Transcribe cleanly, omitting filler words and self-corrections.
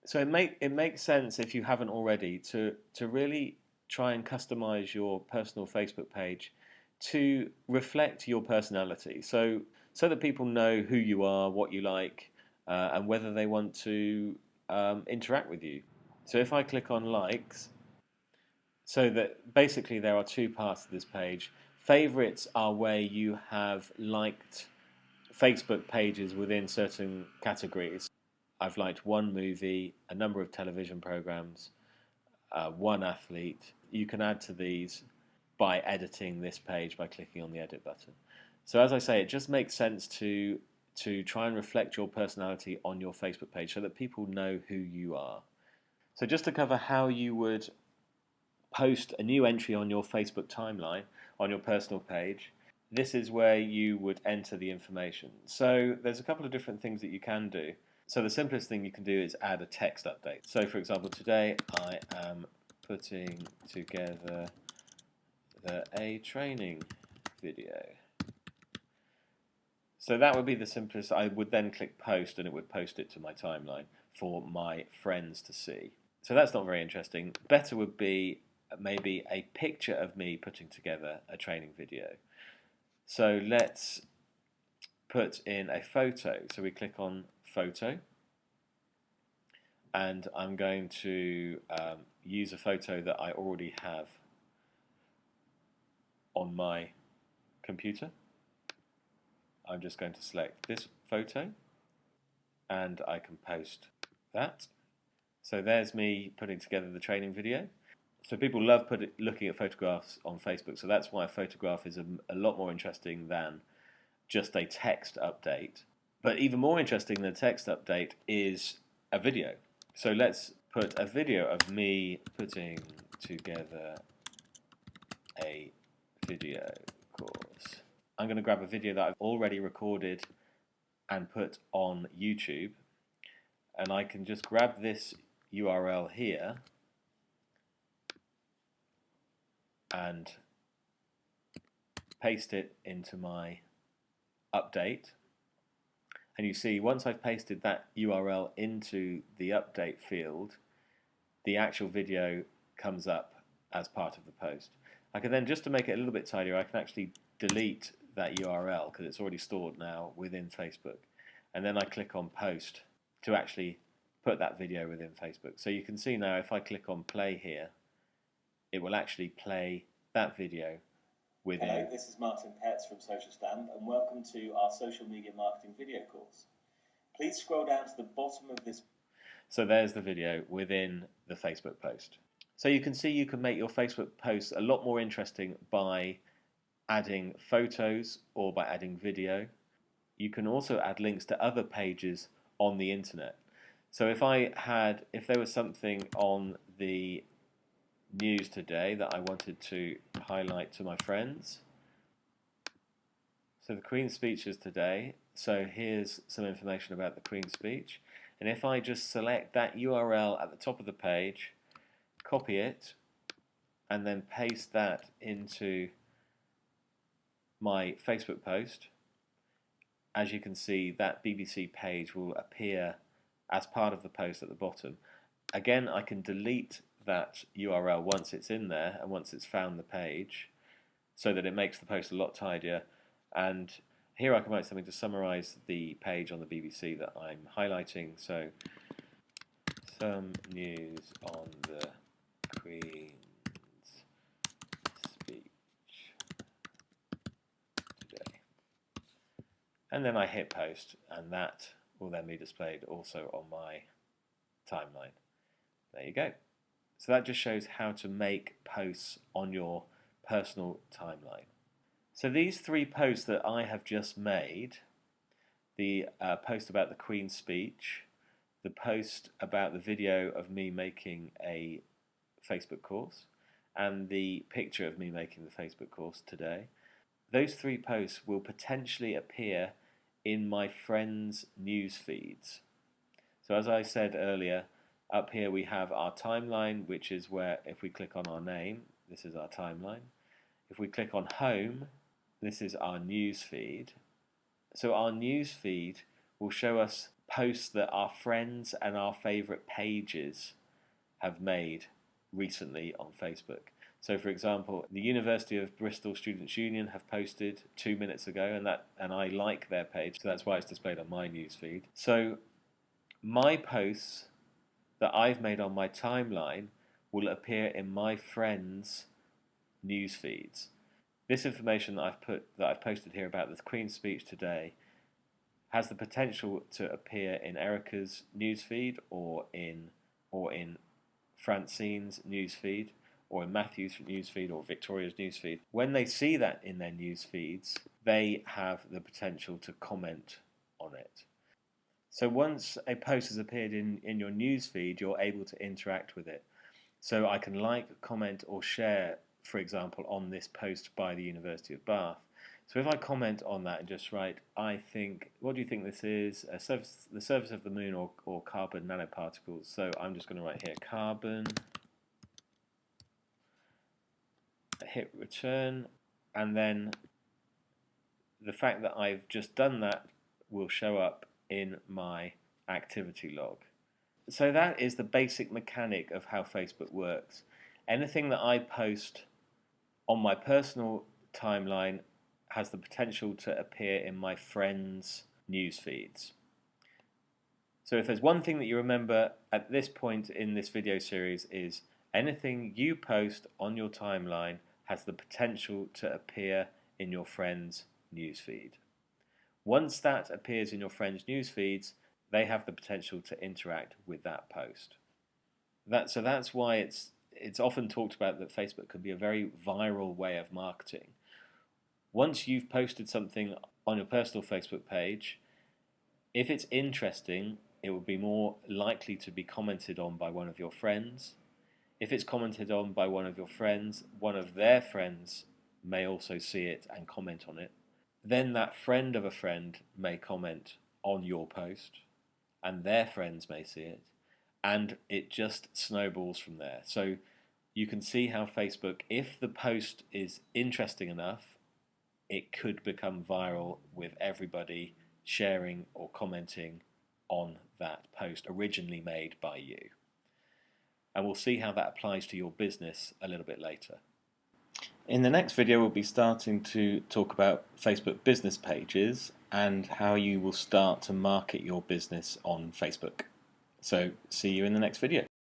So it makes sense if you haven't already to really try and customize your personal Facebook page to reflect your personality. So that people know who you are, what you like, and whether they want to interact with you. So if I click on likes, so that basically there are two parts to this page. Favorites are where you have liked Facebook pages within certain categories. I've liked one movie, a number of television programs, one athlete. You can add to these by editing this page by clicking on the edit button. So as I say, it just makes sense to try and reflect your personality on your Facebook page so that people know who you are. So just to cover how you would post a new entry on your Facebook timeline on your personal page, this is where you would enter the information. So there's a couple of different things that you can do. So the simplest thing you can do is add a text update. So for example, today I am putting together a training video. So that would be the simplest. I would then click post and it would post it to my timeline for my friends to see. So that's not very interesting. Better would be maybe a picture of me putting together a training video. So let's put in a photo. So we click on photo, and I'm going to use a photo that I already have on my computer. I'm just going to select this photo and I can post that. So there's me putting together the training video. So people love looking at photographs on Facebook, so that's why a photograph is a lot more interesting than just a text update. But even more interesting than a text update is a video. So let's put a video of me putting together a video course. I'm going to grab a video that I've already recorded and put on YouTube, and I can just grab this URL here and paste it into my update. And you see, once I've pasted that URL into the update field, the actual video comes up as part of the post. I can then, just to make it a little bit tidier, I can actually delete that URL because it's already stored now within Facebook. And then I click on post to actually put that video within Facebook. So you can see now if I click on play here, it will actually play that video within. Hello, this is Martin Petz from Social Stamp, and welcome to our social media marketing video course. Please scroll down to the bottom of this. So there's the video within the Facebook post. So you can see you can make your Facebook posts a lot more interesting by adding photos or by adding video. You can also add links to other pages on the internet. So if there was something on the news today that I wanted to highlight to my friends. So the Queen's speech is today. So here's some information about the Queen's speech. And if I just select that URL at the top of the page, copy it, and then paste that into my Facebook post, as you can see, that BBC page will appear as part of the post at the bottom. Again, I can delete that URL once it's in there and once it's found the page, so that it makes the post a lot tidier. And here I can write something to summarize the page on the BBC that I'm highlighting. So, some news on the Queen's speech today. And then I hit post, and that will then be displayed also on my timeline. There you go. So that just shows how to make posts on your personal timeline. So these three posts that I have just made, the post about the Queen's speech, the post about the video of me making a Facebook course, and the picture of me making the Facebook course today, those three posts will potentially appear in my friends' news feeds. So as I said earlier, up here we have our timeline, which is where if we click on our name, this is our timeline. If we click on home, this is our news feed. So our news feed will show us posts that our friends and our favorite pages have made recently on Facebook. So, for example, the University of Bristol Students' Union have posted 2 minutes ago, and I like their page, so that's why it's displayed on my newsfeed. So, my posts that I've made on my timeline will appear in my friends' news feeds. This information that I've posted here about the Queen's speech today has the potential to appear in Erica's newsfeed, or in Francine's newsfeed, or in Matthew's newsfeed, or Victoria's newsfeed. When they see that in their news feeds, they have the potential to comment on it. So once a post has appeared in your news feed, you're able to interact with it. So I can like, comment, or share, for example, on this post by the University of Bath. So if I comment on that and just write, what do you think this is? The surface of the moon, or carbon nanoparticles. So I'm just going to write here, carbon, hit return, and then the fact that I've just done that will show up in my activity log. So that is the basic mechanic of how Facebook works. Anything that I post on my personal timeline has the potential to appear in my friends' news feeds. So if there's one thing that you remember at this point in this video series, is anything you post on your timeline has the potential to appear in your friends' news feed. Once that appears in your friends' news feeds, they have the potential to interact with that post. So that's why it's often talked about that Facebook can be a very viral way of marketing. Once you've posted something on your personal Facebook page, if it's interesting, it will be more likely to be commented on by one of your friends. If it's commented on by one of your friends, one of their friends may also see it and comment on it. Then that friend of a friend may comment on your post, and their friends may see it, and it just snowballs from there. So you can see how Facebook, if the post is interesting enough, it could become viral with everybody sharing or commenting on that post originally made by you. And we'll see how that applies to your business a little bit later. In the next video, we'll be starting to talk about Facebook business pages and how you will start to market your business on Facebook. So see you in the next video.